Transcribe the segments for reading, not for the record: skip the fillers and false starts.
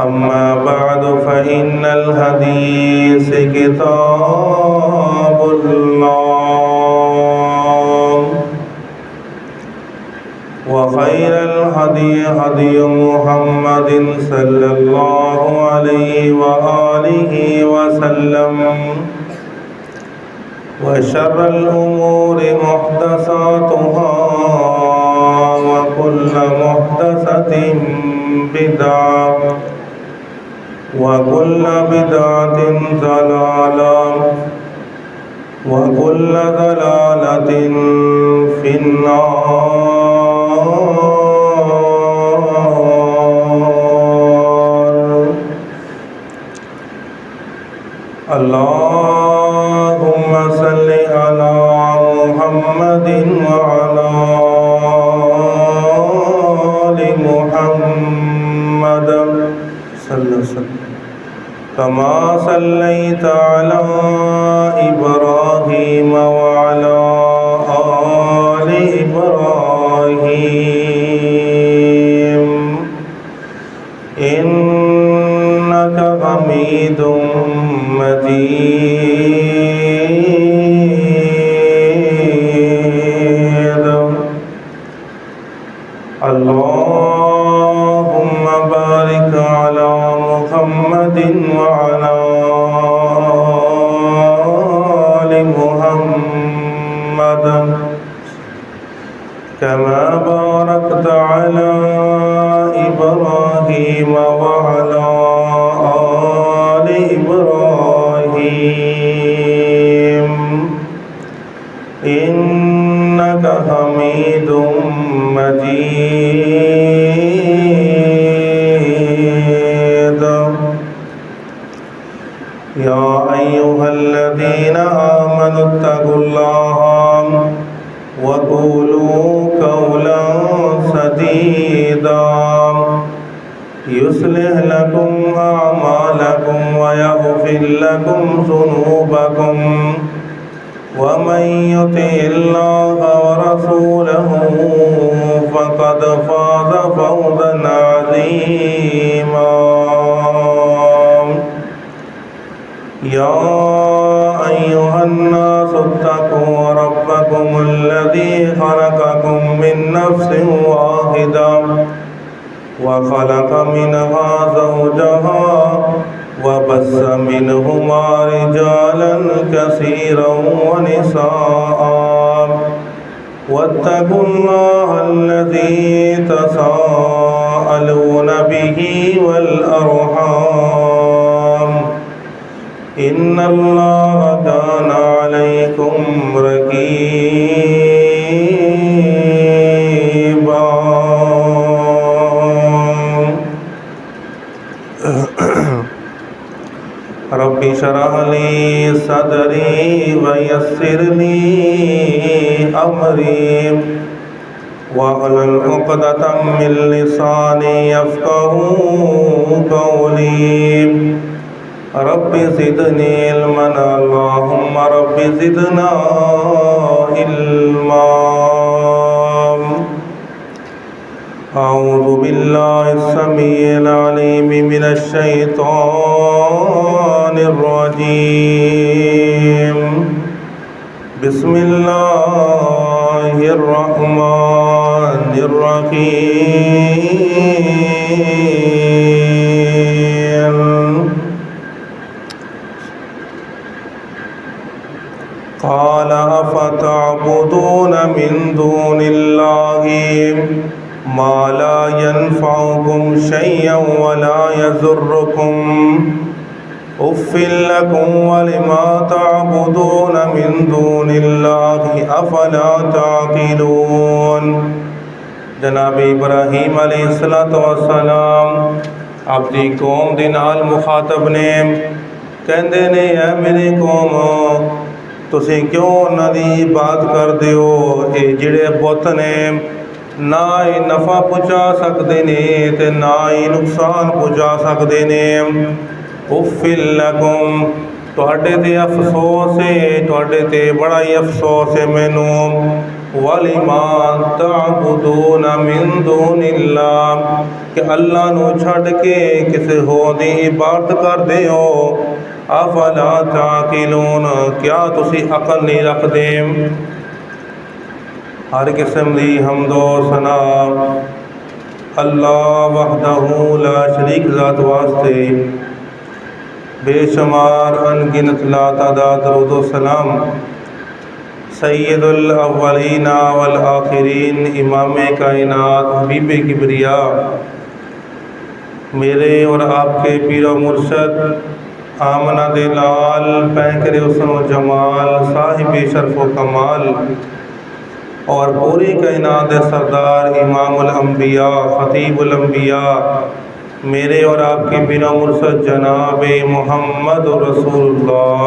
أما بعد فإن الحديث كتاب الله وخير الهدي هدي محمد صلى الله عليه وآله وسلم وشر الأمور محدثاتها وكل محدثة بدعة وكل بدعة ضلالة وكل ضلالة في النار. اللهم صل على محمد وعلى آل محمد صلى الله عليه وسلم كما صليت على إبراهيم وعلى آل إبراهيم إنك حميد مجيد. اللهم بارك على محمد وعلى آل محمد كما باركت على إبراهيم وعلى آل إبراهيم إنك حميد مجيد. يا أيها الذين آمنوا اتقوا الله وقولوا قولا سديدا يصلح لكم أعمالكم ويغفر لكم ذنوبكم ومن يطع الله ورسوله فقد فاز فوزا عظيما. يا أيها الناس اتقوا ربكم الذي خلقكم من نفس واحدة وخلق منها زوجها وبث منهما رجالا كثيرا ونساء واتقوا الله الذي تساءلون به والأرحام إن الله كان عليكم رقيبا. رب اشرح لي صدري ويسر لي أمري واحلل عقدة من لساني يفقهوا قولي. رب زدني علما اللهم رب زدنا علما. أعوذ بالله السميع العليم من الشيطان الرجيم. بسم الله الرحمن الرحيم. قال أفتعبدون من دون الله ما لا ينفعكم شيئا ولا يضركم أف لكم ولما تعبدون من دون الله أفلا تعقلون. جناب ابراہیم علیہ السلام اپنی قوم دے نال مخاطب نے کہندے نے اے میری قوم تسی کیوں انہاں دی بات کردے ہو؟ اے جڑے بت نے نہ ہی نفع پہنچا سکتے نے تے نہ ہی نقصان پہنچا سکتے نے. اف لکم तुहाडे ते अफसोस है, तुहाडे ते बड़ा ही अफसोस है मैनू। वलिमा तअबुदून मिन दूनिल्लाह, कि अल्लाह नू छड़ के किसी होर दी इबादत करदे हो। अफला ताकिलून, क्या तुसी अकल नहीं रखदे। हर किस्म दी हमदो सना अल्लाह वहदहू ला शरीक ज़ात वास्ते। बेशुमार अनगिनत लातादाद दरूद व सलाम सैयदुल अव्वलीन वल आखिरीन, इमाम कायनात, हबीब किबरिया, मेरे और आपके पीर मुर्शद आमना दे लाल, पैंकरे हुस्न व जमाल, साहिब शर्फ व कमाल, और पूरी कायनात सरदार इमामुल अंबिया, खतीबुल अंबिया, मेरे और आपके बिना मुर्शद जनाब मोहम्मद रसूलुल्लाह।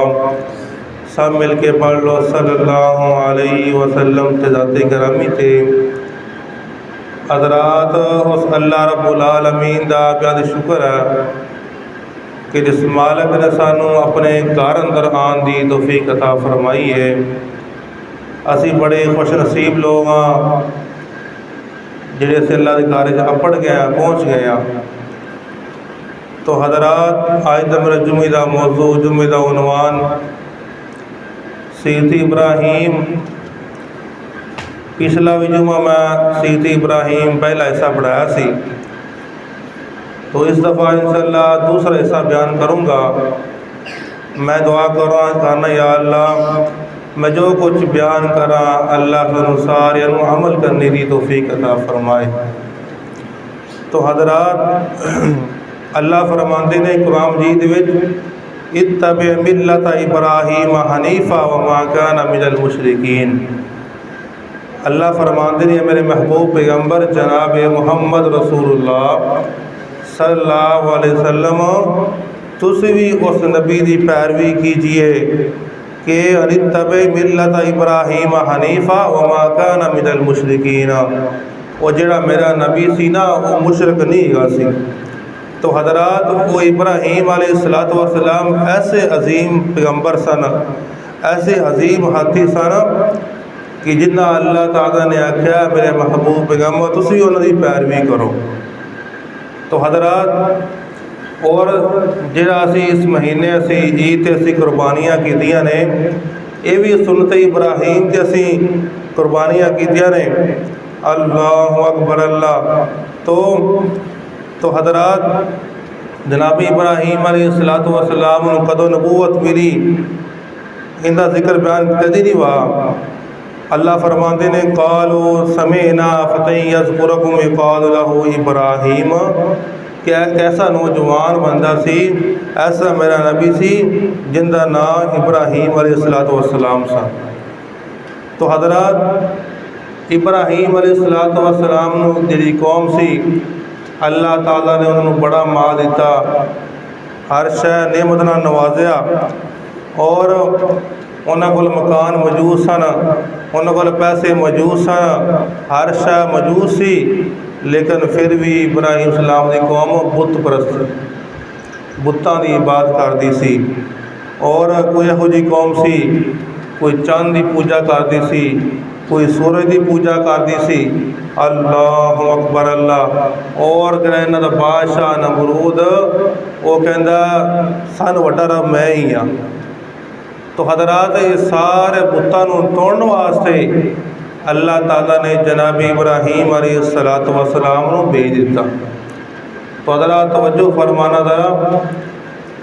सब मिल के पढ़ लो सल्लल्लाहु अलैहि वसल्लम ते ज़ाते करामी थे। हज़रात, उस अल्लाह रब्बुल आलमीन दा ब्याद शुक्र है कि जिस मालिक ने सानू अपने घर अंदर आन दी तौफीक अता फरमाई है। असी बड़े खुश नसीब लोग हाँ जिहड़े अस अल्लाह के घर च अपड़ गए, पहुँच गए हैं। तो हज़रात, आज का मेरा जुमे का मौजू, जुमे का उनवान सैयद इब्राहीम। पिछला भी जुमा मैं सैयद इब्राहीम पहला हिस्सा पढ़ाया सी, तो इस दफ़ा इंशाअल्लाह दूसरा हिस्सा बयान करूँगा। मैं दुआ करना या अल्लाह, मैं जो कुछ बयान करा अल्लाह के अनुसार या अमल करने की तौफीक अता फरमाए। तो हज़रात, अल्लाह फरमाते ने कुरान मजीद विच, इत्तबि मिल्लत इब्राहीम हनीफा व मा काना मिनल मुशरिकीन। अल्लाह फरमाते ने मेरे महबूब पैगम्बर जनाब मोहम्मद रसूलुल्लाह सल्लल्लाहु अलैहि वसल्लम, तुसी भी उस नबी की पैरवी कीजिए कि इत्तबि मिल्लत इब्राहीम हनीफा व मा काना मिनल मुशरिकीन। वो जिहड़ा मेरा नबी सी ना, वो मुशरक नहीं गा सी। तो हज़रात, वो इब्राहीम अलैहिस्सलातु वस्सलाम ऐसे अजीम पैगम्बर सन, ऐसे अजीम हाथी सन कि जिन्ना अल्लाह ताला ने आख्या मेरे महबूब पैगम्बर तुसी उन्हां दी पैरवी करो। तो हज़रात, और जिहड़ा असी इस महीने असी ईद ते असी कुर्बानियां कीतियां ने, ये भी सुन्नत इब्राहीम ते असी कुर्बानियां कीतियां ने। अल्लाहु अकबर अल्लाह। तो हज़रात, जनाब इब्राहीम अलैहिस्सलातु वस्सलाम नूं कदों नबूवत मिली, इनका जिक्र बयान कदी नहीं हुआ। अल्लाह फरमाते ने, कालू समेना फतह यज़कुरुकुम युक़ालु लहू इब्राहीम, कि ऐसा नौजवान बंदा सी, ऐसा मेरा नबी सी जिंदा नाम इब्राहीम अलैहिस्सलातु वस्सलाम सा। तो हज़रात, इब्राहीम अलैहिस्सलातु वस्सलाम नूं जिहड़ी कौम सी, अल्लाह ताला ने उन्होंने बड़ा माल दिता, हर शै नेमत नाल नवाजिया, और उन्होंने कोल मकान मौजूद सन, उन्होंने कोल पैसे मौजूद सन, हर शै मौजूद सी। लेकिन फिर भी इब्राहीम सलाम की कौम बुत परस्त, बुतां की इबादत करती सी। और कोई इहो जी कौम सी, कोई चंद की पूजा करती सी, कोई सूरज की पूजा करती सी। अल्लाह अकबर अल्लाह। और जिहड़ा इन्हां दा बादशाह नमरूद, वो कहंदा सन वड्डा रब मैं ही हाँ। तो हज़रात, ये सारे बुतां नूं तोड़न वास्ते अल्लाह ताला ने जनाब इब्राहीम अलैहिस्सलातु वस्सलाम नूं भेज दिता। तो हज़रात, तवज्जो फरमाना ज़रा,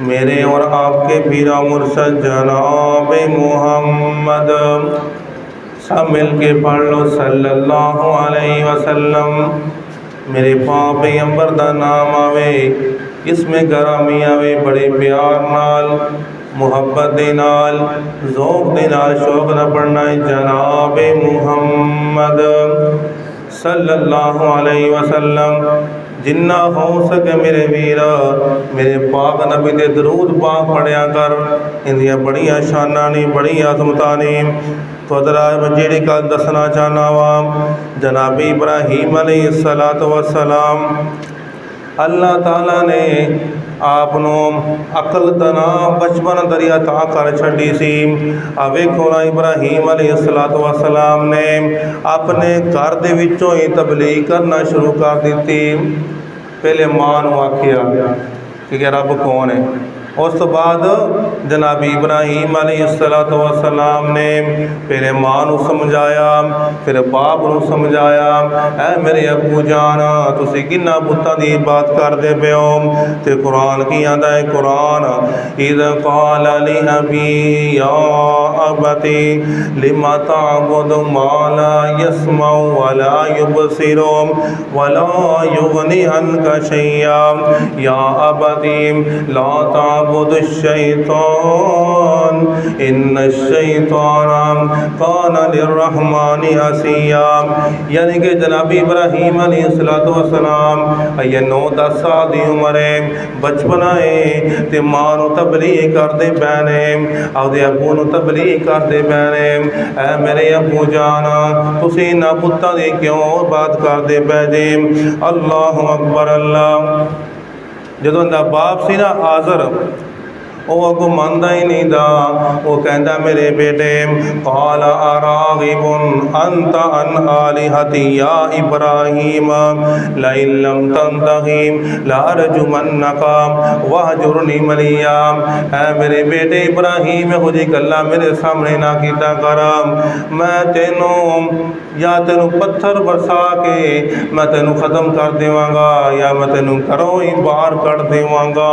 मेरे और आपके पीरा मुर्शद जनाब मोहम्मद, सब मिल के पढ़ लो सल्लल्लाहु अलैहि वसल्लम। मेरे पाक पैगंबर दा नाम आवे, इसमें गरामी आवे बड़े प्यार नाल, मुहब्बत दे नाल, ज़ौक़ दे नाल, शौक़ ना पढ़ना है जनाब मुहम्मद सल्लल्लाहु अलैहि वसल्लम। जिन्ना हो सके मेरे वीर, मेरे पाक नबी दे दरूद पाक पढ़िया कर, इंदियां बड़ियां शानां ने, बड़ियां अज़मतां ने। तो हज़रात, मैं जेड़ी गल दसना चाहना वा, जनाब इब्राहीम अलैहिस्सलातु वस्सलाम, अल्लाह ताला ने आपनों अकल तना बचपन दरिया ता कर छड़ी सी। वेखो ना इब्राहीम अलैहिस्सलातु वस्सलाम ने अपने घर दे विचों ही तबलीग करना शुरू कर दी। पहले मां नूं आखिया कि रब कौन है। उस तो बाद जनाब इब्राहीम अलैहिस्सलातु वस्सलाम ने पहले मां नूं समझाया, फिर बाप नूं समझाया, ऐ मेरे अबू जान तुसीं किन्ना बुतां दी इबादत करदे पे हो। ते कुरान की आंदा है, कुरान इज़ क़ाल लि अबी या अबती लिमा तअबुदु मा ला यस्मउ व ला युबसिरु व ला युगनी अन्का शैया या अबती ला शैतान इन्नश-शैतान कान लिर्रहमानि असिया। यानी कि जनाब इब्राहीम अलैहिस्सलातु वस्सलाम ये 9-10 साल की उम्र है, बचपना है, तो मां नूं तबलीग करते पे ने, आपदे अबू नूं तबलीग करते पे ने, ऐ मेरे अबू जान तुसीं इन्हां पुत्तां दी क्यों बात करते पे जे। अल्लाहु अकबर अल्लाह। जदों इहदा बाप सी ना आज़र, वो अगों मनदा ही नहीं दा। वो कहता मेरे बेटे क़ाल अराग़िबुन अंत अन आलिहती या इब्राहीम लइन लम तंतही लअरजुमन्नका वहजुरनी मलिया। ऐ मेरे बेटे इब्राहीम हो जी गल्लां मेरे सामने ना कीता कर, मैं तेनों या तेनों पत्थर बरसा के मैं तेनों ख़त्म कर देवांगा या मैं तेनों घरों ही बाहर कर देवांगा।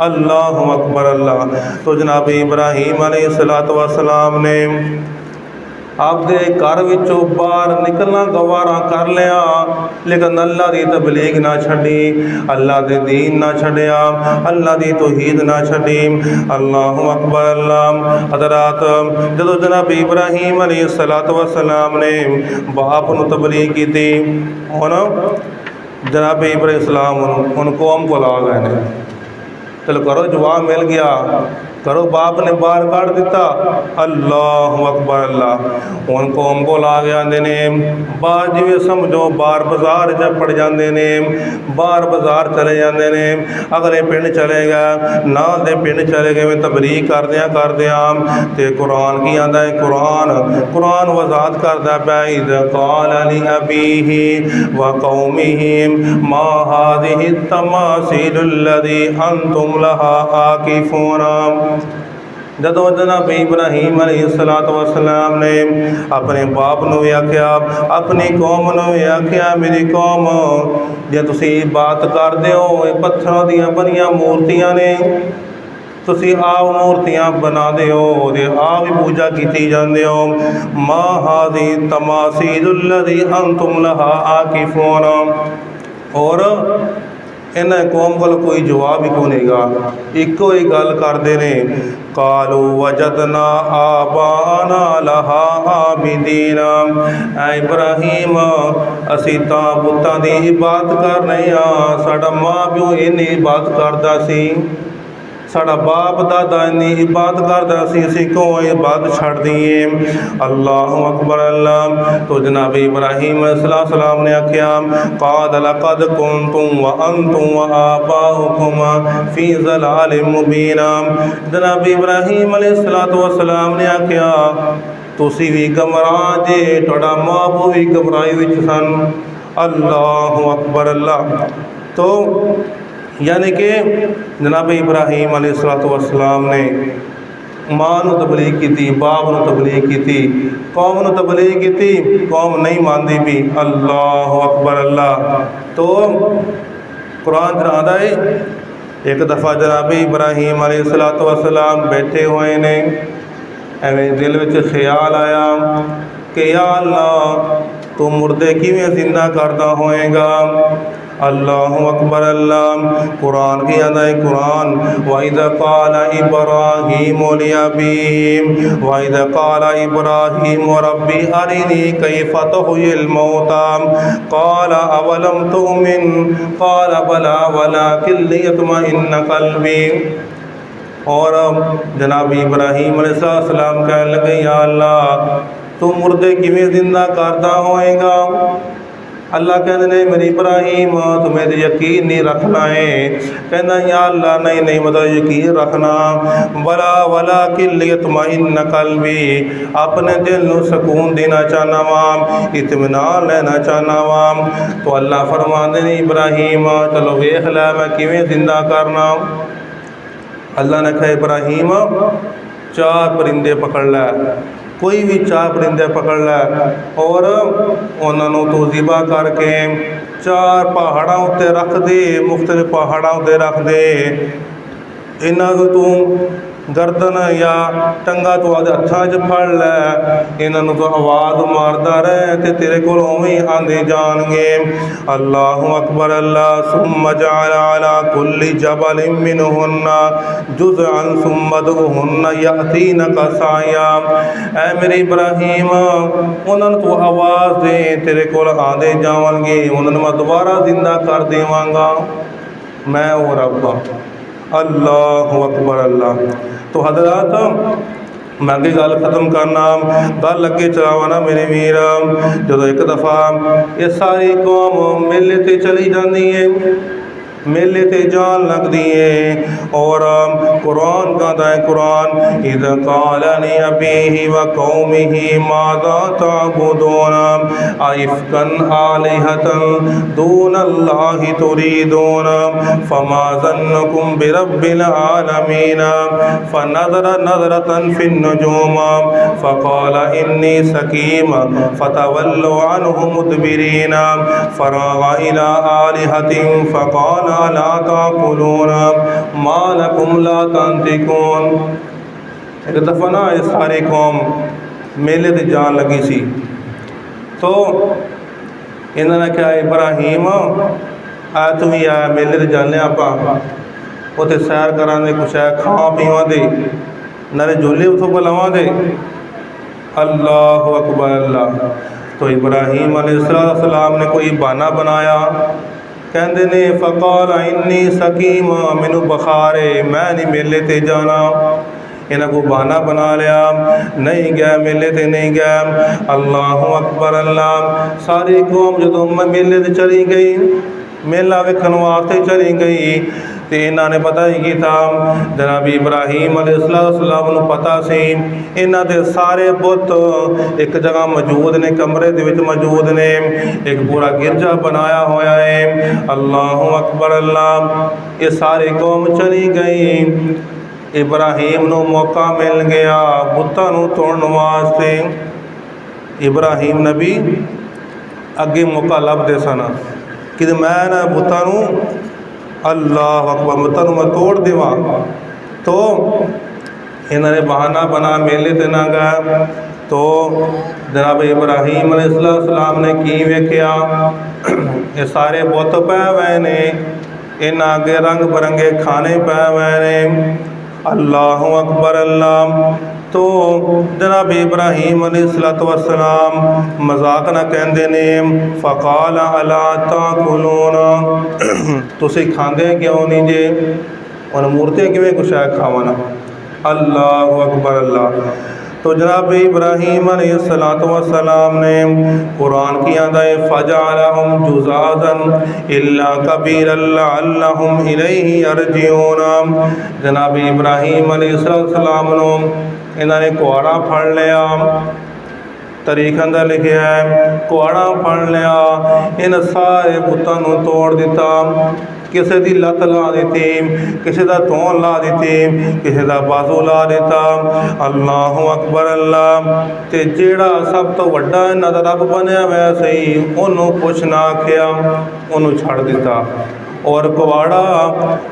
अल्लाहु अकबर अल्लाह। तो जनाब इब्राहीम अलैहिस्सलातु वस्सलाम ने आपदे घर विचों बाहर निकलना गवारा कर लिया, लेकिन अल्लाह की तबलीग ना छड़ी, अल्लाह के दीन ना छड़िया, अल्लाह की तौहीद ना छड़ी। अल्लाहु अकबर अल्लाह। हज़रात जदों जनाब इब्राहीम अलैहिस्सलातु वस्सलाम ने बाप नूं तबलीग की थी, हुण जनाब इब्राहीम उन कौम को ला गए ने, चलो करो जवाब मिल गया, करो बाप ने बाहर काट दिता। अल्लाहु अकबर अल्लाह। हुण कौम को ला गया ने बाहर, जिवें समझो बाहर बाजार च पड़ जाते ने, बाहर बाजार चले जाते ने, अगले पिंड चले गए, नाल दे पिंड चले गए, तबलीग करदियां करदियां ते कुरान की आंदा है, कुरान वज़ाहत करदा पिया इज़ क़ाल लि अबीही व क़ौमिही मा हाज़िहि तमासीलुल्लज़ी अंतुम लहा आकिफ़ून। जदों जनाब इब्राहीम अलैहिस्सलातु वस्सलाम ने अपने बाप नूं आख्या, अपनी कौम नूं आख्या, मेरी कौम जे तुसीं बात करदे हो ये पत्थरों दीयां बनियां मूर्तियां ने, तुसीं आप मूर्तियां बनाते हो ते आप ही पूजा की जाते हो। मा हाज़ी तमासीलुल्लज़ी अंतुम लहा आकिफ़ून। और इन्हें कौम को कोई जवाब ही कोनेगा, इको ही गल करते ने, कालू वजदना आबाना लहा आबिदीन। ऐ इब्राहीम असी तां बुतां दी इबादत कर रहे हाँ, साडा माँ प्यो इन्नी इबादत करदा सी, साडा बाप दादा इन्नी इबादत करदा सी, असी क्यों इबादत छड़ दईए। अल्लाहु अकबर अल्लाह। तो जनाब इब्राहीम अलैहिस्सलाम ने आख्या क़ाल लक़द कुन्तुम व अंतुम व आबाउकुम फ़ी ज़लालिम मुबीन। जनाब इब्राहीम अलैहिस्सलाम ने आख्या तुसी भी गमराह जे, तुहाडा मां प्यो भी गमराही विच सन। अल्लाहु अकबर अल्लाह। तो यानी कि जनाब इब्राहीम अलैहिस्सलातु वस्सलाम ने मां नूं तबलीग की, बाप नूं तबलीग की, कौम नूं तबलीग की, कौम नहीं मानती भी। अल्लाहु अकबर अल्लाह। तो कुरान च आंदा है, एक दफ़ा जनाब इब्राहीम अलैहिस्सलातु वस्सलाम बैठे हुए ने, एवें दिल में ख्याल आया कि या अल्लाह तू मुर्दे किवें जिंदा करदा होएगा। अल्लाहु अकबर अल्लाह। कुरान की आंदा है, कुरान वइज़ क़ाल इब्राहीम लिअबीही वइज़ क़ाल इब्राहीम रब्बी अरिनी कैफ़ तुह्यिल मौता क़ाल अवलम तुअमिन क़ाल बला वलाकिन लियत्मइन्ना क़ल्बी। और जनाब इब्राहीम अलैहिस्सलाम कहने लगे, या अल्लाह तू मुर्दे किवें जिंदा करदा होएगा। अल्लाह कहते ने मेरे इब्राहिम तुम्हें तो यकीन नहीं रखना है। कहना या अल्लाह नहीं नहीं मतलब यकीन रखना, बला वला किल्लियतमइन्न कल्बी, अपने दिल को सुकून देना चाहना वाम, इत्मीनान लेना चाहना वाम। तो अल्लाह फरमाते ने इब्राहिम चलो वेख लै मैं किवें जिंदा करना। अल्लाह ने कहा इब्राहिम 4 परिंदे पकड़ लै, कोई भी 4 परिंदे पकड़ लै और उन्होंने तू ज़िबा करके 4 पहाड़ों उत्ते रख दे, मुख्तलिफ पहाड़ों उत्ते रख दे। इन्हां को तू गर्दन या टंगा तो आदे हत्थां च फड़ लै, इन्हां तो आवाज़ मारदा रह ते तेरे कोल उवें आंदे जाणगे। अल्लाहु अकबर अल्लाह सुम्मा जअल अला कुल्ली जबलिन मिनहुन्ना जुज़अन सुम्मा दुहुन्ना यातीनका साया। ऐ मेरे इब्राहिम उन्हां तू आवाज़ दे, तेरे कोल आंदे जावणगे, उन्हां मैं दोबारा जिंदा कर देवांगा, मैं वो रब हां। अल्लाहु अकबर अल्लाह। तो हज़रात मैं अगे गल खत्म करना, गल अगे चलावाना मेरे वीर। जो एक दफ़ा ये सारी कौम मेले ते चली जाती है, मेले ते जान लगती है और कुरान कहता है कुरान इज़ क़ाल लिअबीही व क़ौमिही माज़ा तअबुदून अइफ़्कन आलिहतन दूनल्लाहि तुरीदून फ़मा ज़न्नुकुम बिरब्बिल आलमीन फ़नज़रा नज़रतन फ़िन्नुजूम फ़क़ाल इन्नी सक़ीम फ़तवल्लौ अन्हु मुदबिरीन फ़राग़ इला आलिहतिहिम फ़क़ाल ला ताकुलून मा लकुम ला तंतिकून। एक दफ़ा ना ये सारी कौम मेले ते जान लगी सी, तो इन्होंने क्या इब्राहिम आ तू ही आया मेले ते जाने आप उत्थे सैर करा दे, कुछ है खावा पीवा दे, नाले झूले उतों बुलावा दे। अल्लाह अकबर अल्लाह। तो इब्राहिम अलैहिस्सलाम ने कोई बहाना बनाया, कहते ने फ़क़ाल इन्नी सकीम मैनू बुखार है, मैं नहीं मेले ते जाना। इन्हें को बहाना बना लिया, नहीं गया मेले ते नहीं गया। अल्लाह अकबर अल्लाह। सारी कौम जो मेले ते चली गई, मेला वेखण वास्ते चली गई, तो इन्होंने पता ही किया जनाब इब्राहिम अलैहिस्सलाम को पता सी इन्हां दे सारे बुत एक जगह मौजूद ने, कमरे दे विच मौजूद ने, एक पूरा गिरजा बनाया होया है। अल्लाह अकबर अल्लाह। ये सारी कौम चली गई, इब्राहिम को मौका मिल गया बुतां नूं तोड़न वास्ते। इब्राहिम नबी अगे मौका लभदे सन कि मैं ना बुतां नूं अल्लाह अकबर बुतां नूं मैं तोड़ देवां। तो इन्होंने बहाना बना मेले ते ना गया। तो जनाब इब्राहिम अलैहिस्सलाम ने की वेख्या, ये सारे बुत पै हुए ने, इन्हां अगे रंग बिरंगे खाने पै हुए ने। अल्लाह अकबर अल्लाह। तो जनाब इब्राहिम अलैहिस्सलाम मजाक ना कहते ने फ़क़ाल अला ताकुलून, तुसी खांदे क्यों नहीं जे, और मूर्तियाँ किवें कुछ है खावना। अल्लाह अकबर अल्लाह। तो जनाब इब्राहिम अलैहिस्सलाम ने कुरान की आदा फ़जअलहुम जुज़ाज़न इल्ला कबीरन लअल्लहुम इलैहि यरजिऊन। जनाब इब्राहिम अलैहिस्सलाम ने इन्होंने कुआड़ा फड़ लिया, तरीक अंदर लिखे है कुआड़ा फड़ लिया, इन सारे बुतों को तोड़ दिता, किसी की लत ला दी, किसी का धौन ला दी, किसी का बाजू ला दिता। अल्लाह अकबर अल्लाह। तो जेड़ा सब तो वड्डा इन्हां दा रब बनया हुआ सही उन्होंने कुछ ना आख्या, उन्होंने छड़ दिता और कुआड़ा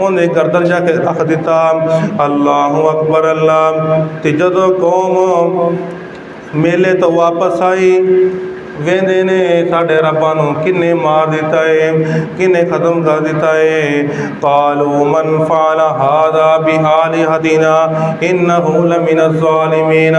उन्हें गर्दन जाके रख दिता। अल्लाह अकबर अल्लाह। तो जदों कौम मेले तो वापस आई, वेंदे ने साडे रब्बा नूं किन्ने मार दिता है, किन्ने खत्म कर दिता है। कालू मन फ़अल हाज़ा बिआलिहतिना इन्नहु लमिनज़्ज़ालिमीन।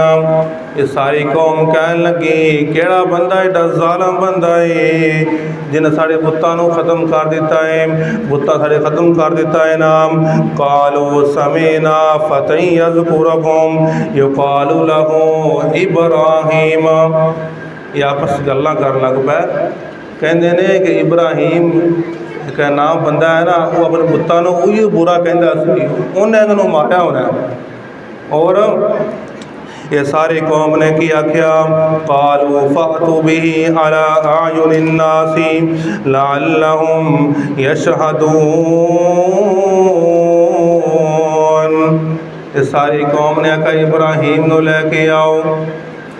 ये सारी कौम कहन लगी केड़ा बंदा एडा ज़ालम बंदा है जिन्हें साढ़े बुतां नूं खत्म कर दिता है, बुता साढ़े खत्म कर दिता है नाम। कालू समीना फ़तन यज़कुरुहुम युक़ालु लहू इब्राहीम। ये आपस गल्लां कर लग पै, कहते ने कि इब्राहिम एक नाम बंदा है ना, वो अपने पुत्तां नूं उही बुरा कहंदा सी, उन्हें इन्हां नूं मारिया होना। और ये सारी कौम ने की आख्या, क़ालू फ़अतू बिही अला अयुनिन नासी लअल्लहुम यशहदून। ये सारी कौम ने आख्या इब्राहिम नूं लैके आओ,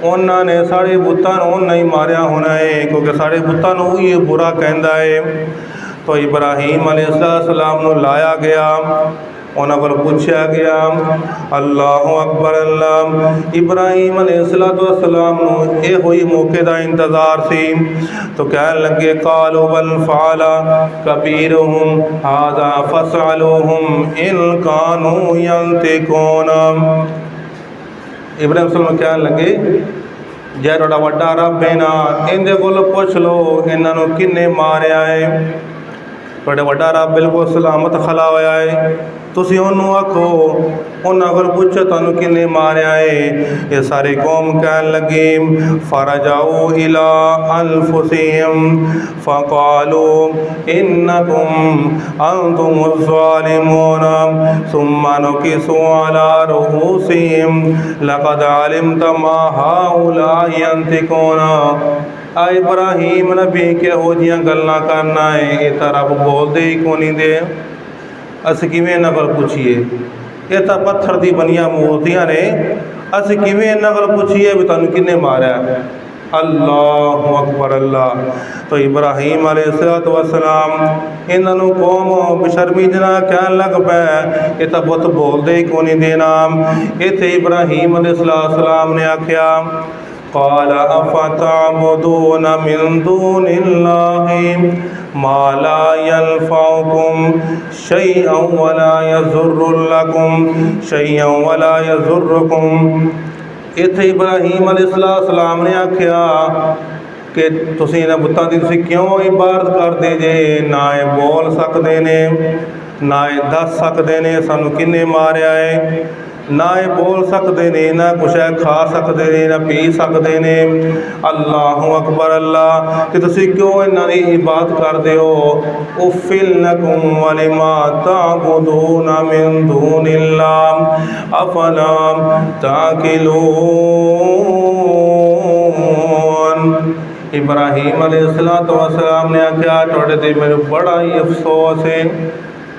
उन्होंने साढ़े बुतां नूं नहीं मारिया होना है, क्योंकि साढ़े बुतां नूं ये बुरा कहता है। तो इब्राहिम अलैहिस्सलाम नूं लाया गया, उन्होंने को पूछा गया, अल्लाह अकबर अल्लाह। इब्राहिम अलैहिस्सलाम नूं ये हुई मौके का इंतज़ार सी। तो कह लगे, कालू बल फ़अला कबीरुहुम हाज़ा फ़स्अलूहुम इन कानू यंतिकून। इब्राहिम कह लगे, जे तुहाडा वड्डा रब है ना, इहदे कोल पुछ लो इन्हां नूं किन्ने मारिया है। तुहाडा वड्डा रब बिल्कुल सलामत खला होया है, तुसीं उहनूं आखो, उन्हां कोल पुछो तुहानूं किन्ने मारिया है। ये सारी कौम कहन लगी, फरजाऊ इला अनफुसिहिम फ़क़ालू इन्नकुम अंतुमुज़ ज़ालिमून सुम्मा नुकिसू अला रुऊसिहिम लक़द अलिमत मा हाउलाइ यंतिकून। आ इब्राहिम नबी किहो जिहियां गल्लां करना है, ये तो रब बोलते ही को नहीं दे, अस किवें इन्हां कोल पुछीए, ये तो पत्थर दी बनिया मूर्तियां ने, अस किवें इन्हां कोल पुछीए भी तुहानूं किन्ने मारिया। अल्लाह अकबर अल्लाह। तो इब्राहिम अलैहिस्सलाम इन्हां नूं कौम बेशर्मी जना कहन लग पै, ये तो बुत बोलते ही को नहीं देना। इत्थे इब्राहिम अलैहिस्सलाम ने आख्या, क़ाल अफ़तअबुदून मिन दूनिल्लाहि मा ला यनफ़उकुम शैअन वला यज़ुर्रुकुम शैअन वला यज़ुर्रुकुम। इत्थे इब्राहिम अलैहिस्सलाम ने आख्या कि तुसीं इन्हां बुतां दी तुसीं क्यों इबादत करदे जे, ना ये बोल सकते ने, ना ये दस सकते ने सानू किन्ने मारिया है, ना ये बोल सकते ने, ना कुछ खा सकते ने, ना पी सकते ने। अल्लाह अकबर अल्लाह। कि तुसीं क्यों इन्हां दी इबादत करदे हो। उफ़्फ़िल लकुम वलिमा तअबुदून मिन दूनिल्लाह अफ़ला ताक़िलून। इब्राहिम अलैहिस्सलाम ने आख्या, तुहाडे ते मैनूं बड़ा ही अफसोस है,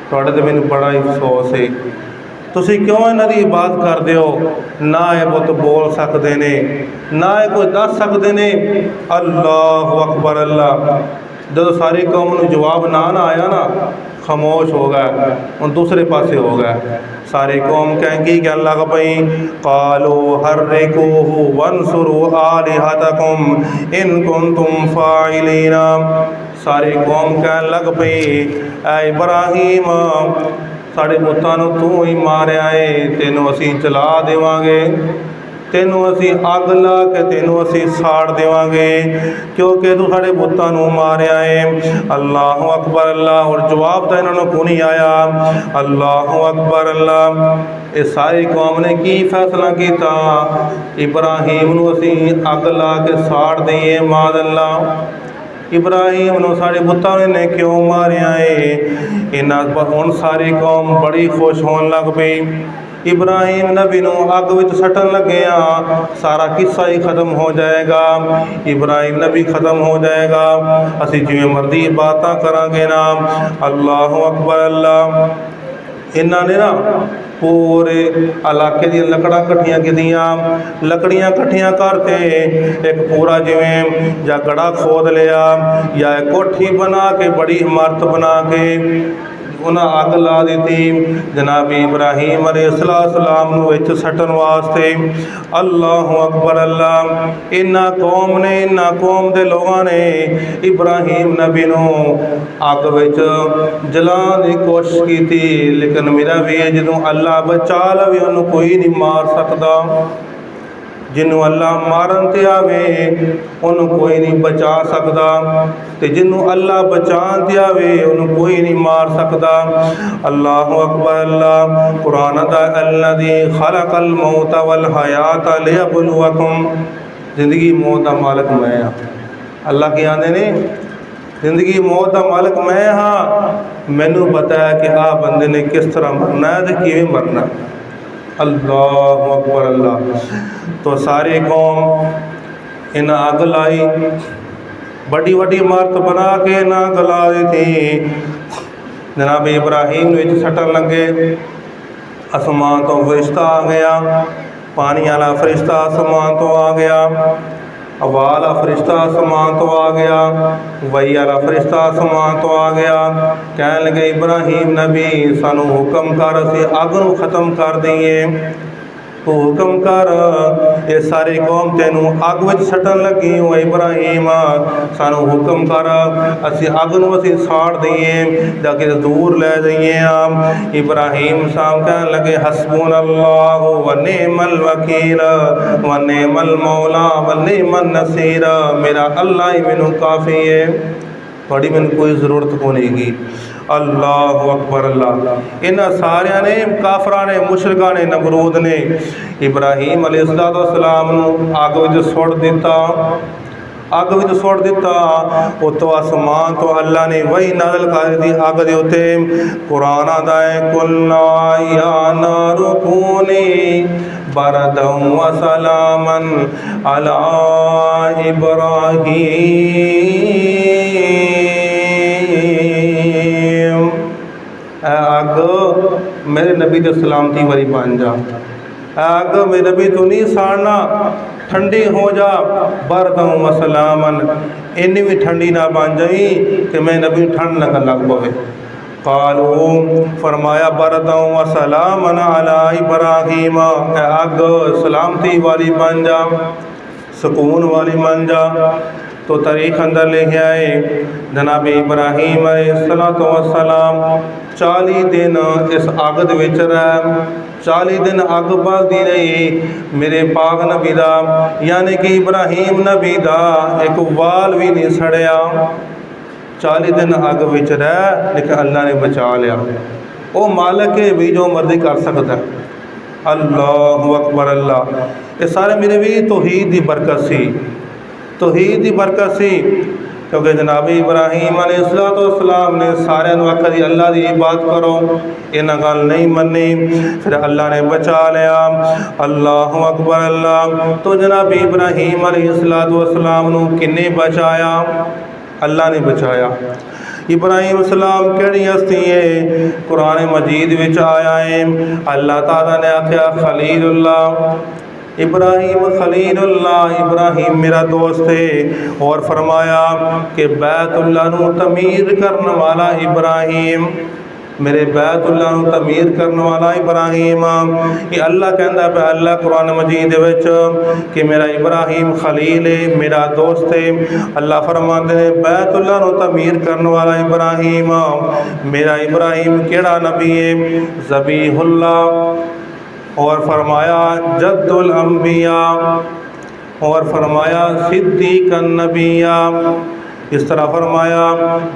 तुहाडे ते मैनूं बड़ा ही अफसोस है, तुसीं क्यों इन्हां दी इबादत करदे हो। ना ये बुत बोल सकते ने, ना ये कोई दस सकते ने। अल्लाह अकबर अल्लाह। जब सारी कौम नूं जवाब ना आया ना, खामोश हो गया, हम दूसरे पासे हो गए। सारी कौम कहेंगी कहन लग पई, क़ालू हर्रिकूहु वंसुरू आलिहतकुम इन कुंतुम फ़ाइलीन। सारी कौम कहन लग पई, ऐ इब्राहिम साढ़े बुतां नूं तू ही मारिया है, तेनों असीं जला देवांगे, तेनों असीं अग ला के तेनों असीं साड़ देवांगे, क्योंकि तू साढ़े बुतां नूं मारिया है। अल्लाह अकबर अल्लाह। और जवाब तो इन्होंने को नहीं आया। अल्लाह अकबर अल्लाह। ये सारी कौम ने की फैसला किया, इब्राहिम नूं असीं अग ला के साड़ दईए माद अल्लाह। इब्राहिम नूं साढ़े बुतां ने क्यों मारिया है। इन्हां पर हुण सारी कौम बड़ी खुश होने लग पई। इब्राहिम नबी नूं अग विच सटन लगे, सारा किस्सा ही ख़त्म हो जाएगा, इब्राहिम नबी ख़त्म हो जाएगा, असी जिवें मर्जी बातां करांगे ना। अल्लाह अकबर अल्लाह। इन्हां ने ना पूरे इलाके दी लकड़ां कट्ठियां कीतियां, लकड़ियां कट्ठियां करके एक पूरा जिवें या गड़ा खोद लिया या एक कोठी बना के बड़ी इमारत बना के उन्हें अग ला दी जनाब इब्राहिम अलैहिस्सलाम नूं विच सटन वास्ते। अल्लाह अकबर अल्लाह। इन्हां कौम ने, इन्हां कौम दे लोगों ने इब्राहिम नबी नूं अग विच जलाण दी कोशिश की थी, लेकिन मेरा वीर जदों अल्लाह बचा लवे उन्होंने कोई नहीं मार सकता। जिन्हों अल्लाह मारन ते आवे उन्होंने कोई नहीं बचा सकता, तो जिन्हों अल्लाह बचान ते आवे उन्होंने कोई नहीं मार सकता। अल्लाह अकबर अल्लाह। कुरान दा अल्लज़ी खलक़ल मौत वल हयात लियब्लुवकुम, जिंदगी मौत का मालिक मैं हाँ। अल्लाह के आंदे ने जिंदगी मौत का मालिक मैं हाँ, मैनू पता है कि आ बंदे ने किस तरह मरना है तो किवें मरना। अल्लाह अकबर अल्लाह। तो सारी कौम इन्हें अग लाई, बड़ी बड़ी इमारत बना के इन्हें अग ला दी थी। जनाब इब्राहिम विच सटन लगे, आसमान तो फरिश्ता आ गया, पानी वाला फरिश्ता आसमान तो आ गया, हवा वाला फरिश्ता आसमान तो आ गया, वही वाला फरिश्ता आसमान तो आ गया। कह लगे इब्राहिम नबी सानू हुक्म कर, असी अग नूं खत्म कर दईए। तो हुक्म कर, ये सारी कौम तेनू अग विच सटन लगी। ओ इब्राहिम सानू हुक्म कर, असी अग नूं असी साड़ दईए, जाके दूर लै जाइए। इब्राहिम साहब कह लगे हस्बुनल्लाहु व निअमल वकील व निअमल मौला व निअमन नसीर। मेरा अल्लाह ही मैनू काफ़ी है, थोड़ी मैनू कोई ज़रूरत को नहीं गी। अल्लाह अकबर अल्लाह। इन्हां सारिया ने काफरां ने मुशरिकां ने नमरूद ने इब्राहिम अलैहिस्सलाम नूं अग विच सुट दिता, अग विच सुट दिता। उतो आसमान तो अल्लाह ने वही नाज़िल कर दी अग दे उत्ते। कुरान आदा है कुल्ना या नारु कूनी बरदन व सलामन अला इब्राहीम। अग मेरे नबी दे सलामती वाली बन जा, अग मेरे नबी तू नहीं साड़ना, ठंडी हो जा। बरदन व सलामन, इन्नी भी ठंडी ना बन जाई कि मैं नबी ठंड लगन लग पवे। कालू फरमाया बरदन व सलामन अला इब्राहीम, अग सलामती वाली बन जा, सुकून वाली बन जा। तो तारीख अंदर लिखे आए जनाब इब्राहीम अलैहिस्सलाम 40 दिन इस अग दे विच रहे, 40 दिन अग बलदी रही मेरे पाक नबी दा, यानी कि इब्राहीम नबी दा एक वाल भी नहीं सड़िया। 40 दिन अग विच रह, लेकिन अल्लाह ने बचा लिया। वो मालिक है भी जो मर्जी कर सकता है। अल्लाह अकबर अल्लाह। ये सारे मेरे भी तौहीद दी बरकत सी, तौहीद दी बरकत सी। क्योंकि जनाब इब्राहीम अलैहिस्सलाम ने सारे आखा जी अल्लाह की इबादत करो, इन्हें गल नहीं मनी, फिर अल्लाह ने बचा लिया। अल्लाह अकबर अल्लाह। तो जनाब इब्राहीम अलैहिस्सलाम नूं किन्ने बचाया? अल्लाह ने बचाया। इब्राहीम सलाम केड़ी हस्ती है? कुरान मजीद विच आया है, अल्लाह ताला ने आख्या खलीलुल्लाह इब्राहीम, खलीलुल्लाह इब्राहीम मेरा दोस्त है। और फरमाया कि बैतुल्लाह नूं तमीर करने वाला इब्राहीम, मेरे बैतुल्लाह नूं तमीर करने वाला इब्राहीम। कि अल्लाह कहता है अल्लाह कुरान मजीद विच कि मेरा इब्राहीम खलील है, मेरा दोस्त है। अल्लाह फरमाते हैं बैतुल्लाह नूं तमीर करने वाला इब्राहीम, मेरा इब्राहीम केड़ा नबी है? ज़बीहुल्लाह। और फरमाया जद्दुल अंबिया, और फरमाया सिद्दीक़न नबिया। इस तरह फरमाया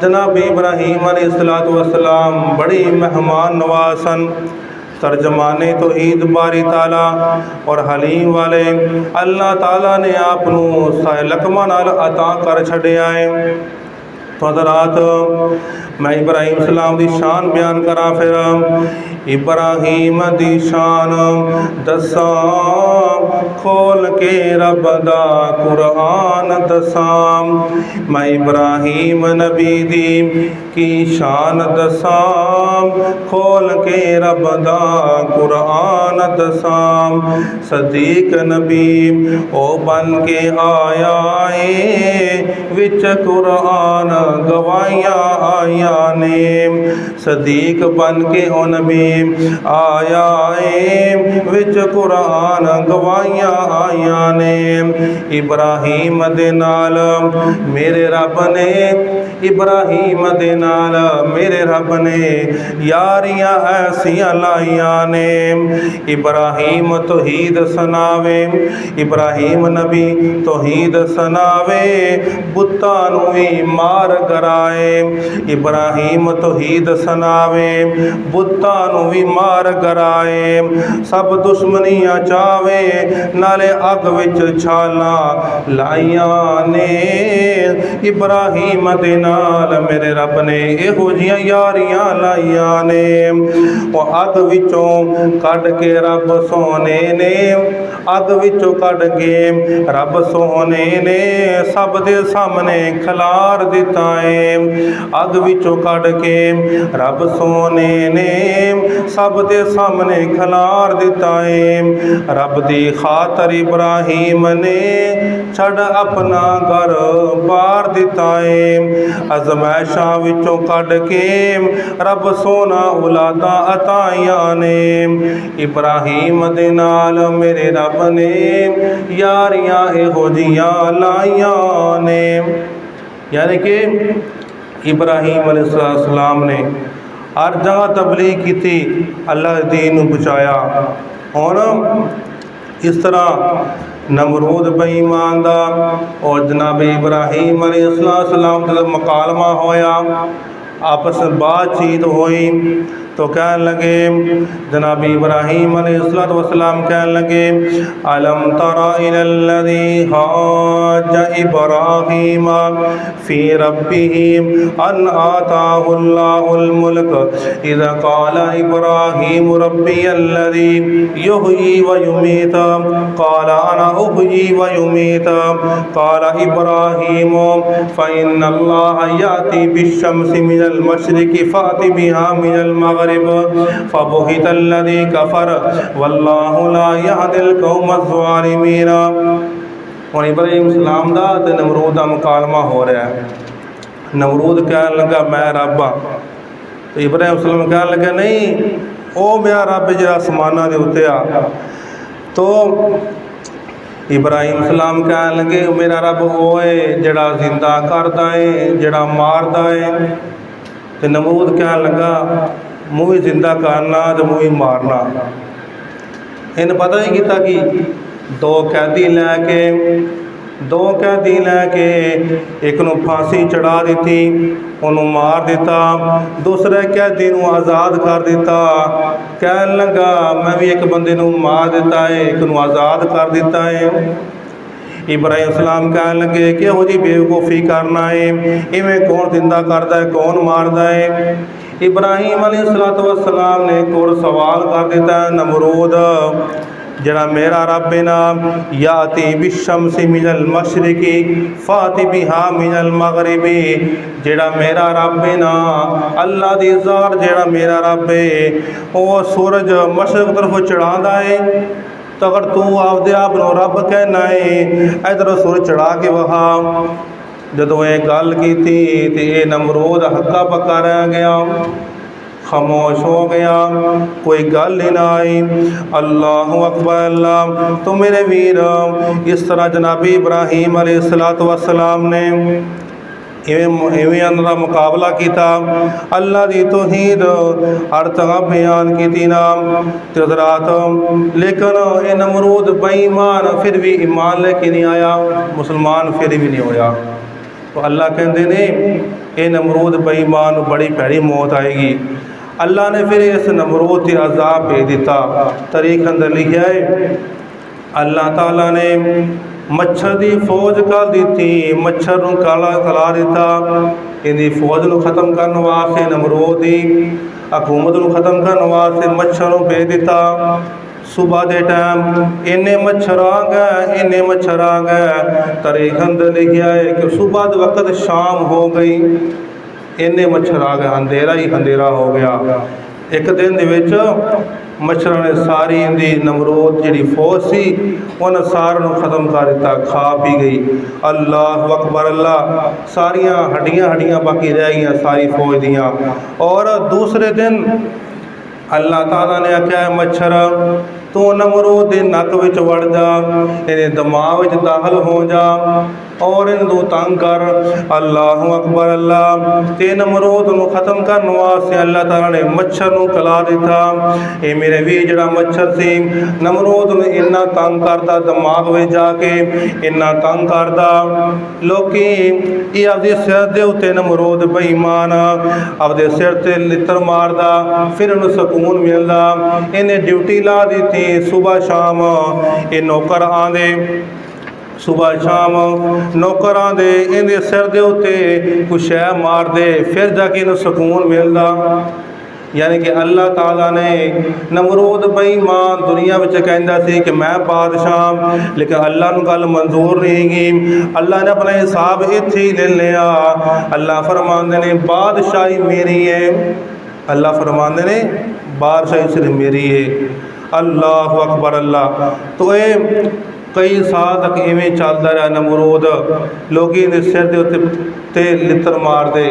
जनाब इब्राहीम अलैहिस्सलाम बड़ी मेहमान नवासन, तर्जमाने तौहीद बारी ताला और हलीम वाले अल्लाह ताला ने आपनू लकमा नाल अता कर छड़िया है। तो हज़रात मैं इब्राहीम सलाम की शान बयान करा। फिर इब्राहीम दी शान दसा, खोल के रब दा कुरान दसा। मैं इब्राहीम नबी दी की शान दसा, खोल के रब दा कुरान दसा। सदीक नबी ओ बन के आया है, विच कुरान गवाइयां आया ने। सदीक बन के ओ नबी आया है, विच कुरान गवाइयां आया ने। इब्राहीम दे नाल मेरे रब ने, इब्राहीम दे नाल मेरे रब ने यारियां ऐसियां लाइया ने। इब्राहीम तौहीद सनावे, इब्राहीम नबी तौहीद सनावे, बुत्तां नूं भी मार कराए। इब्राहिम तौहीद सुनावे, बुत्तां नूं भी मार कराए। सब दुश्मनियां चावे, नाले अग विच छालां लाइयां ने। इब्राहिम दे नाल मेरे रब ने इहो जिहियां यारियां लाइयां ने। वो अग विचों कढ के रब सोने ने, अग विचों कढ के रब सोने ने सब दे सामने खलार दिता है। अग विचों कढ के रब सोने ने सब दे सामने खलार दिता है। रब दी खातर इब्राहिम ने छड़ अपना घर बार दिता है। अजमैशां विचों कढ के रब सोना औलादा अताइयां ने। इब्राहिम दे नाल मेरे रब ने यारियां इहो जिहियां लाइयां ने। यानी कि इब्राहिम अलैहिस्सलाम ने हर जगह तबलीग की थी, अल्लाह के दीन नूं पहुँचाया। हुण इस तरह नमरूद बेईमान दा और जनाब इब्राहिम अलैहिस्सलाम दा मुकालमा होया, आपस में बातचीत हुई। तो कहने लगे, जनाब इब्राहिम अलैहिस्सलाम कहने लगे, अलम तरा इलल्लज़ी हाज इब्राहीम फ़ी रब्बिही अन आताहुल्लाहुल मुल्क इज़ क़ाल इब्राहीम रब्बियल्लज़ी युहयी व युमीत क़ाल अना उहयी व युमीत क़ाल इब्राहीम फ़इन्नल्लाह याती बिश्शम्सि मिनल मशरिक़ि फ़अति बिहा मिनल मग़रिब फ़बुहितल्लज़ी कफ़र वल्लाहु ला यहदिल क़ौमज़्ज़ालिमीन। और इब्राहिम सलाम दा ते नमरूद दा मुकालमा हो रहा है। नमरूद कहने लगा मैं रब हाँ, तो इब्राहिम सलाम कहने लगा नहीं, ओ मेरा रब जो आसमाना दे उत्ते आ। तो इब्राहिम सलाम कहने लगे मेरा रब वो है जड़ा जिंदा करदा है, जड़ा मारदा है। तो नमरूद कहने लगा मूँ भी जिंदा करना तो मूँ भी मारना। इन्हें पता नहीं किया कि दो कैदी लैके एक नूं फांसी चढ़ा दी, उन्होंने मार दिता, दूसरे कैदी नूं आज़ाद कर दिता। कहन लगा मैं भी एक बंदे नूं मार दिता है, एक नूं आज़ाद कर दिता है। इब्राहिम सलाम कहन लगे कि हो जी बेवकूफ़ी करना है, इवें कौन जिंदा करता है कौन मारदा है। इब्राहिम अलैहिस्सलाम ने एक और सवाल कर दिता, नमरूद जड़ा मेरा रब है ना, याती बिश्शम्सि मिनल मशरिक़ि फ़ाति बिहा मिनल मग़रिबि, जड़ा मेरा रब है ना अल्लाह दी ज़ात जड़ा मेरा रब है वो सूरज मशरक़ तरफ चढ़ांदा है। तो अगर तू आपदे आप नूं रब कहना है इधर सूरज चढ़ा के वहा। जदों ये गल की तो ये नमरूद हक्का पक्का रह गया, खामोश हो गया, कोई गल ही ना आई। अल्लाह अकबर अल्लाह। तो मेरे वीर इस तरह जनाबी इब्राहिम अलैहिस्सलाम ने इवें उन्हां मुकाबला किया, अल्लाह की तौहीद हर तरह बयान की ना हज़रात। लेकिन ये नमरूद बेईमान फिर भी ईमान लेके नहीं आया, मुसलमान फिर भी नहीं होया। तो अल्लाह कहते ने ये नमरूद बेईमान बड़ी भैड़ी मौत आएगी। अल्लाह ने फिर इस नमरूद से अजाब भेज दिता। तरीक अंदर लिखा है अल्लाह ताला ने मच्छर की फौज कर दी, मच्छर नूं काला खला दिता। इनकी फौज नूं खत्म करने वास्ते नमरूद की हुकूमत नूं खत्म करने वास्ते मच्छर नूं भेज दिता। सुबह के टाइम इन्ने मच्छर आ गए, तरीक अंदर लिखा है कि सुबह के वक्त शाम हो गई, इन्ने मच्छर आ गए, अंधेरा ही अंधेरा हो गया। एक दिन दे विच मच्छर ने सारी इनकी नमरूद जी फौज सी उन्हें सारे नूं खत्म कर दिता, खा पी गई। अल्लाह अकबर अल्लाह। सारिया हड्डियां बाकी रह गई सारी फौज दियाँ। और दूसरे दिन अल्लाह ताला ने आख्या मच्छर तू नमरूद के नक विच वड़ जा, इहदे दिमाग विच दाखिल हो जा और इन तू तंग कर। अल्लाह अकबर। अल्लाह ते नमरूद नूं खत्म करने वास्ते अल्लाह ताला ने मच्छर नूं कला दिता। ये मेरे वीर जिहड़ा मच्छर सी नमरूद नूं इन्ना तंग करदा, दिमाग विच जाके इन्ना तंग करदा, लोकी ये आपदे सिर दे उत्ते नमरूद बेईमान आपदे सिर ते लित्तर मारदा, फिर इन्हूं सकून मिलदा। इन्हें ड्यूटी ला दी सुबह शाम, ये नौकर आंदे सुबह शाम नौकर आंदे इहदे सिर दे उत्ते कुछ शै मार दे, फिर जाके इन्हूं सकून मिलदा। यानी कि अल्लाह ताला ने नमरूद बेईमान दुनिया में कहता सी कि मैं बादशाह, लेकिन अल्लाह नूं गल मंजूर नहीं गई। अल्लाह ने अपना हिसाब इत्थे ही ले लिया। अल्लाह फरमांदे ने बादशाही मेरी है, अल्लाह फरमांदे ने बादशाही सिर्फ मेरी है। अल्लाह अकबर। अल्लाह तो ये कई साल तक इवें चलता रहा नमरूद, लोग इहदे सिर के उत्ते लित्तर मार दे,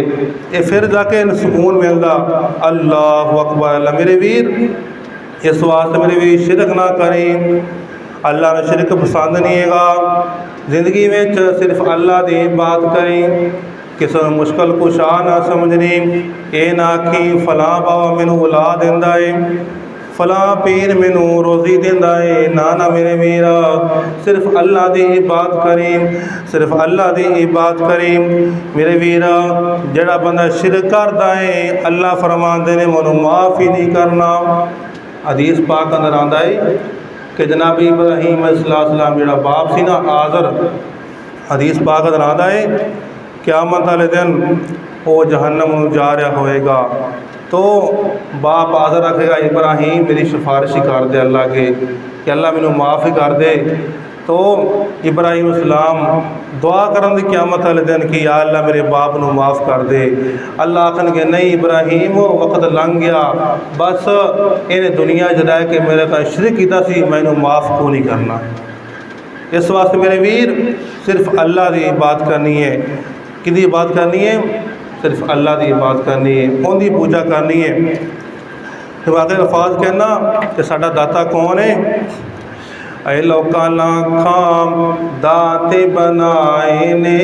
ये फिर जाके सुकून मिलता। अल्लाह अकबर। अल्लाह मेरे वीर इस वास्ते मेरे वीर शिरक ना करें, अल्लाह ने शिरक पसंद नहीं है। जिंदगी में सिर्फ अल्लाह की बात करें, किसी मुश्किल कुशा ना समझनी, ये ना कि फलां बाबा मैनू औलाद दिंदा है, फलां पीर मैनू रोज़ी दिंदा है। ना ना मेरे वीरा, सिर्फ अल्लाह की इबादत करें, सिर्फ अल्लाह की इबादत करें। मेरे वीरा जिहड़ा बंदा शिरक करदा है अल्लाह फरमांदे ने मैनू माफ़ ही नहीं करना। हदीस पाक अंदर आंदा है कि जनाब इब्राहीम अलैहिस्सलाम जिहड़ा बाप सी ना आज़र, हदीस पाक अंदर आंदा है क़यामत वाले दिन वो जहन्नम में जा रहा होएगा, तो बाप आज़र रखेगा इब्राहीम मेरी सिफारिश ही कर दे अल्लाह के कि अल्लाह मैनू माफ़ ही कर दे। तो इब्राहीम अलैहिस्सलाम दुआ करन दी क़यामत वाले दिन कि या अल्लाह मेरे बाप नू माफ़ कर दे। अल्लाह आखनगे नहीं इब्राहीम वक्त लंघ गया, बस इन्हें दुनिया च रह के मेरे का शिरक कीता सी, मैनू माफ़ को नहीं करना। इस वास्ते मेरे वीर सिर्फ अल्लाह की इबादत करनी है। किहदी इबादत करनी है? सिर्फ अल्लाह की इबादत करनी है, उनकी पूजा करनी है। तो आगे अल्फाज कहना कि साडा दाता कौन है? ऐ लोकां लाखां दाते बनाए ने,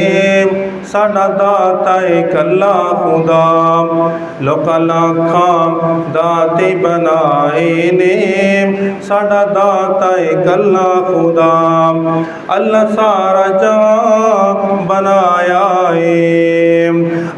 साडा दाता एक अल्लाह खुदा। लोकां लाखां दाते बनाए ने, साडा दाता एक अल्लाह खुदा। अल्लाह सारा जहां बनाया है,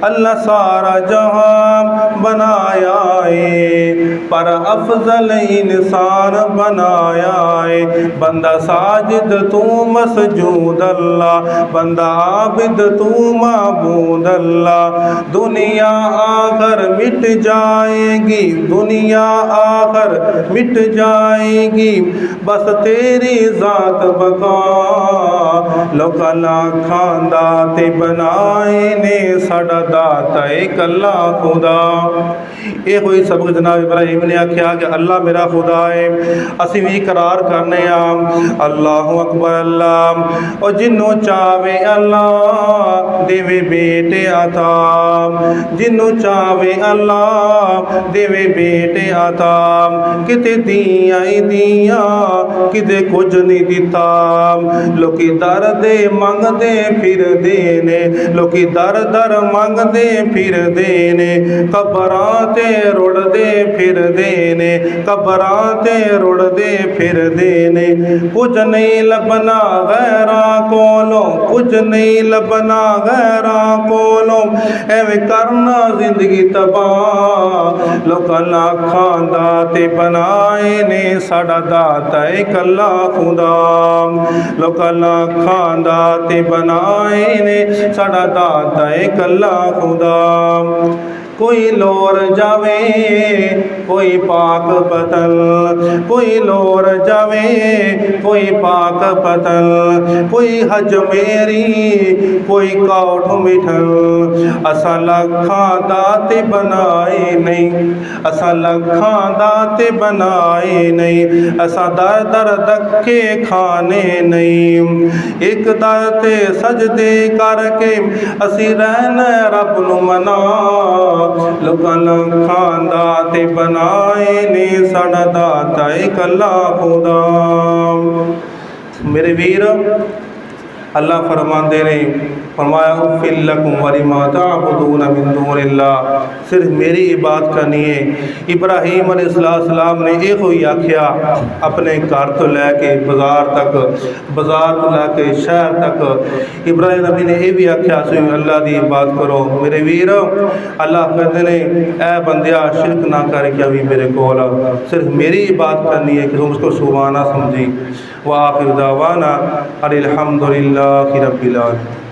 अल्लाह सारा जहां बनाया है, पर अफजल इंसान बनाया है। बंदा साजिद तू मसजूद अल्लाह, बंदा आबिद तू माबूद अल्लाह। दुनिया आखिर मिट जाएगी, दुनिया आखिर मिट जाएगी, बस तेरी ज़ात बका। लोकां लाखां दाते बनाए ने, साडा दाता एक अल्लाह खुदा। ये कोई सबक जनाब इब्राहीम ने आख्या कि अल्लाह मेरा खुदा है। असीं भी इकरार करने अल्लाह अकबर। अल्लाह और जिन्हों चावे अल्लाह देवे बेटे आता, जिन्हों चावे अल्लाह देवे बेटे आता। किते दिया ही दिया किते कुछ नहीं दिता, लोकी दर दे मंगदे फिर देने, लोकी दर दर मंगदे फिर देने। कबरां ते रुड़दे फिर देने, कबरां ते रुड़दे फिर देने। कुछ नहीं लभना गैरां कोलों, कुछ नहीं लभना गैरां कोलों, एवें करना जिंदगी तबाह। लोकां लाखां दाते बनाए ने, साडा दाता एक अल्लाह खुदा। लोकां लाखां दाते बनाए ने, साडा दाता एक अल्लाह खुदा। कोई लोर जावे कोई पाक पतल, कोई लोर जावे कोई पाक पतल। कोई हज मेरी कोई काउठ मिठल, असां लखां दाते बनाए नहीं, असां लखां दाते बनाए नहीं। असां दर दर धक्के खाने नहीं, एक दर ते सजदे करके असी रहना रब नू मना। लोकां खांदा ते बनाए ने साडा दाता इकल्ला खुदा। मेरे वीर अल्लाह फरमाते ने, फरमाया उफ़्फ़िल लकुम वलिमा तअबुदून मिन दूनिल्लाह, सिर्फ मेरी इबादत करनी है। इब्राहीम अलैहिस्सलाम ने एक ही आख्या अपने घर तो लैके बाजार तक, बाजार तो लैके शहर तक। इब्राहीम नबी ने यह भी आख्या अल्लाह की इबादत करो। मेरे वीर अल्लाह कहते ने ऐ बंदिया शिरक ना कर क्या भी मेरे को सिर्फ मेरी इबादत करनी है कि तुम उसको सुभाना समझी। व आखिर दावाना अनिल हम्दुलिल्लाहि रब्बिल आलमीन।